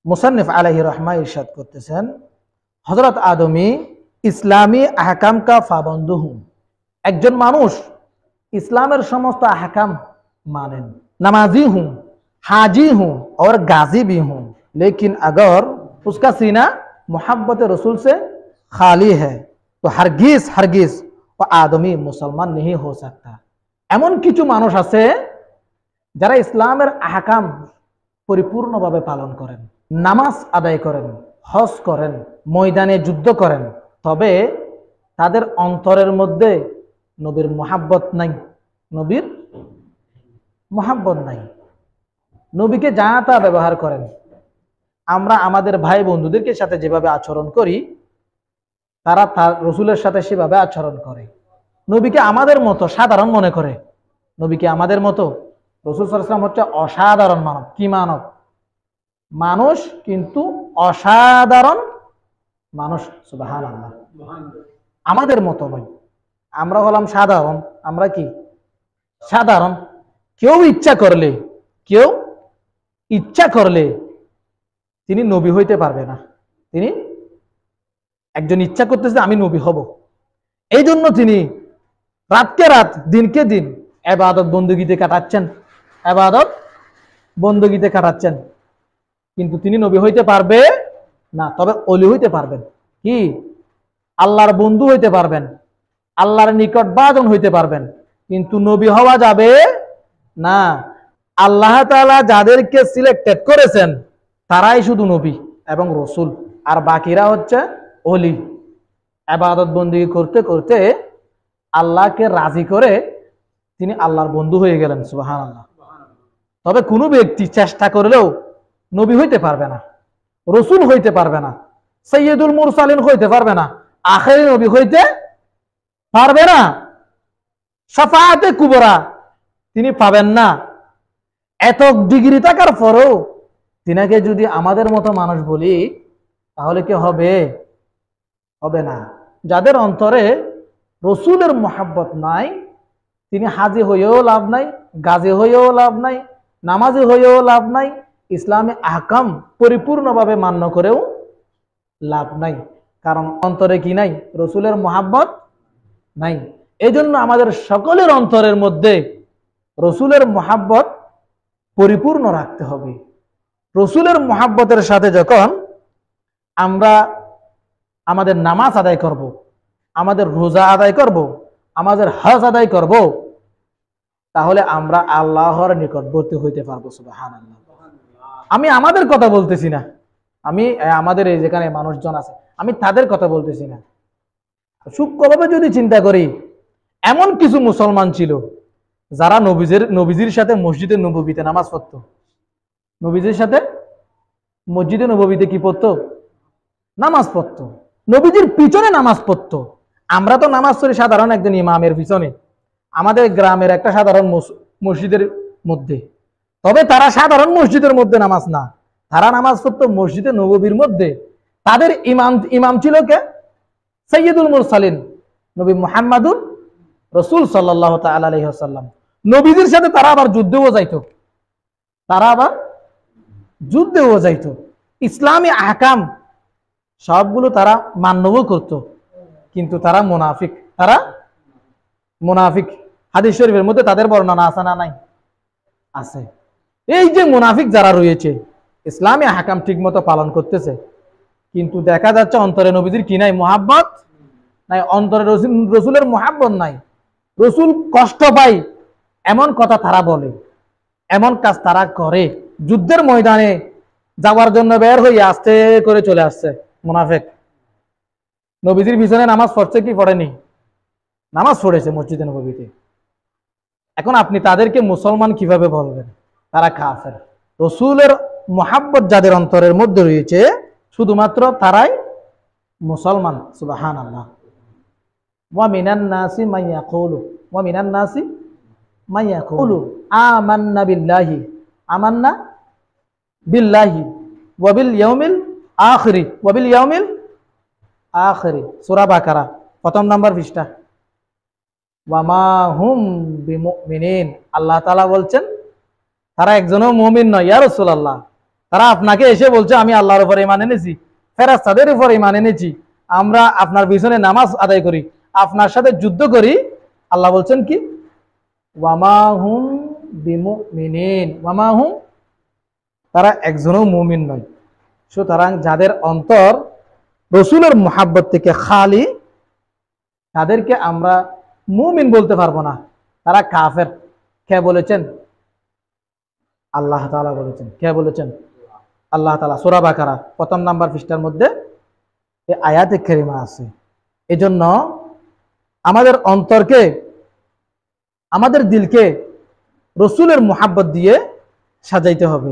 মুসান্নিফ আলাইহি রহমা ইরশাদ করতেছেন, হযরত আদমি ইসলামী আহকাম কা পাবন্দ হুঁ। একজন মানুষ ইসলামের সমস্ত আহকাম मानें, नमाजी हूँ, हाजी हूँ और गाजी भी हूँ, लेकिन अगर उसका सीना मोहब्बत रसूल से खाली है तो हरगिज हरगिज वो आदमी मुसलमान नहीं हो सकता। এমন কিছু মানুষ আছে যারা ইসলামের আহকাম পরিপূর্ণভাবে পালন করেন, নামাজ আদায় করেন, হজ করেন, ময়দানে যুদ্ধ করেন, তবে তাদের অন্তরের মধ্যে নবীর মোহাব্বত নাই, নবীর মোহাব্বত নাই, নবীকে যা তা ব্যবহার করেন। আমরা আমাদের ভাই বন্ধুদেরকে সাথে যেভাবে আচরণ করি, তারা রসুলের সাথে সেভাবে আচরণ করে। নবীকে আমাদের মতো সাধারণ মনে করে, নবীকে আমাদের মতো। রসুল সাল্লাল্লাহু আলাইহি ওয়াসাল্লাম হচ্ছে অসাধারণ মানব। কি মানব? মানুষ, কিন্তু অসাধারণ মানুষ। সুবহানাল্লাহ। আমাদের মতো নয়, আমরা হলাম সাধারণ। আমরা কি সাধারণ? কেউ ইচ্ছা করলে তিনি নবী হইতে পারবে না। তিনি একজন ইচ্ছা করতেছে আমি নবী হব, এই জন্য তিনি রাতকে রাত দিনকে দিন ইবাদত বন্দগীতে কাটাচ্ছেন, কিন্তু তিনি নবী হইতে পারবে না। তবে ওলি হইতে পারবেন। কি? আল্লাহর বন্ধু হইতে পারবেন, আল্লাহর নিকট বাজন হইতে পারবেন, কিন্তু নবী হওয়া যাবে না। আল্লাহ তাআলা যাদেরকে সিলেক্টেড করেছেন তারাই শুধু নবী এবং রসুল, আর বাকিরা হচ্ছে ওলি। ইবাদত বন্দী করতে করতে আল্লাহকে রাজি করে তিনি আল্লাহর বন্ধু হয়ে গেলেন। সুবহানাল্লাহ। তবে কোনো ব্যক্তি চেষ্টা করলেও নবী হইতে পারবে না, রসুল হইতে পারবে না, সাইয়্যিদুল মুরসালিন হইতে পারবে না, আখিরি নবী হইতে পারবে না, শাফাআতে কুবরা তিনি পাবেন না। এত ডিগ্রি থাকার পরেও তিনাকে যদি আমাদের মতো মানুষ বলি, তাহলে কি হবে? হবে না। যাদের অন্তরে রসুলের মোহাব্বত নাই, তিনি হাজি হয়েও লাভ নাই, গাজী হয়েও লাভ নাই, নামাজি হয়েও লাভ নাই, ইসলামে আহকাম পরিপূর্ণভাবে মান্য করেও লাভ নাই। কারণ অন্তরে কি নাই? রসুলের মোহাব্বত নাই। এই জন্য আমাদের সকলের অন্তরের মধ্যে রসুলের মোহাব্বত পরিপূর্ণ রাখতে হবে। রসুলের মোহাব্বতের সাথে যখন আমরা আমাদের নামাজ আদায় করব, আমাদের রোজা আদায় করব, আমাদের হজ আদায় করব, তাহলে আমরা আল্লাহর নিকটবর্তী হইতে পারবো। সুবহানাল্লাহ। আমি আমাদের কথা বলতেছি না, আমি আমাদের এই যেখানে মানুষজন আছে আমি তাদের কথা বলতেছি না। সূক্ষ্মভাবে যদি চিন্তা করি, এমন কিছু মুসলমান ছিল যারা নবীজির সাথে মসজিদে নববীতে নামাজ পড়তো। নবীজির সাথে মসজিদে নববীতে কি পড়তো? নামাজ পড়তো। নবীজির পিছনে নামাজ পড়তো। আমরা তো নামাজ পড়ি সাধারণ একজন ইমামের পিছনে, আমাদের গ্রামের একটা সাধারণ মসজিদের মধ্যে। তবে তারা সাধারণ মসজিদের মধ্যে নামাজ না, তারা নামাজ পড়তো মসজিদে নববীর মধ্যে। তাদের ইমাম ছিল কে? সাইয়্যিদুল মুরসালিন নবী মুহাম্মাদুর রাসূল সাল্লাল্লাহু তাআলা আলাইহি ওয়াসাল্লাম। নবীদের সাথে তারা আবার যুদ্ধেও যাইতো, ইসলামী আহকাম সবগুলো তারা মান্যও করত, কিন্তু তারা মুনাফিক। হাদিস শরীফের মধ্যে তাদের বর্ণনা আছে না নাই? আছে। এই যে মুনাফিক যারা রয়েছে, ইসলামী আহকাম ঠিক মতো পালন করতেছে, কিন্তু দেখা যাচ্ছে অন্তরে নবীজির কি নাই? মোহাব্বত নাই, অন্তরে রসুলের মোহাব্বত নাই। রসুল কষ্ট পায় এমন কথা তারা বলে, এমন কাজ তারা করে। যুদ্ধের ময়দানে যাওয়ার জন্য বের হয়ে আস্তে করে চলে আসছে মুনাফিক। নবীজির পিছনে নামাজ পড়ছে কি পড়েনি? নামাজ পড়েছে মসজিদে নববীতে। এখন আপনি তাদেরকে মুসলমান কিভাবে বলবেন? তারা কাফের। রসুলের মোহাব্বত যাদের অন্তরের মধ্যে রয়েছে, শুধুমাত্র তারাই মুসলমান। সুবহানাল্লাহ। ওয়া মিনান নাসি মান ইয়াকুলু আমান্না বিল্লাহি ওয়া বিল ইয়াউমিল আখির। সূরা বাকারা 1 নম্বর পৃষ্ঠা। ওয়া মা হুম বিমুমিনিন। আল্লাহ তাআলা বলছেন তারা একজনও মুমিন নয়। ইয়া রাসূলুল্লাহ, তারা আপনাকে এসে বলছে আমি আল্লাহর উপর ঈমান এনেছি, ফেরেশতাদের উপর ঈমান এনেছি, আমরা আপনার পিছনে নামাজ আদায় করি, আপনার সাথে যুদ্ধ করি। আল্লাহ বলছেন কি, ওয়ামা হুম বিমুমিনিন, ওয়ামা হুম, তারা একজনও মুমিন নয়। সুতরাং যাদের অন্তর রসুলের মুহাব্বত থেকে খালি, তাদেরকে আমরা মুমিন বলতে পারবো না, তারা কাফের। কে বলেছেন? আল্লাহ তাআলা বলেছেন। কে বলেছেন? আল্লাহ তাআলা। সূরা বাকারা 1 নাম্বার পৃষ্ঠার মধ্যে এই আয়াতে কারিমা আছে। এজন্য আমাদের অন্তরকে, আমাদের দিলকে রসুলের মুহাব্বত দিয়ে সাজাইতে হবে।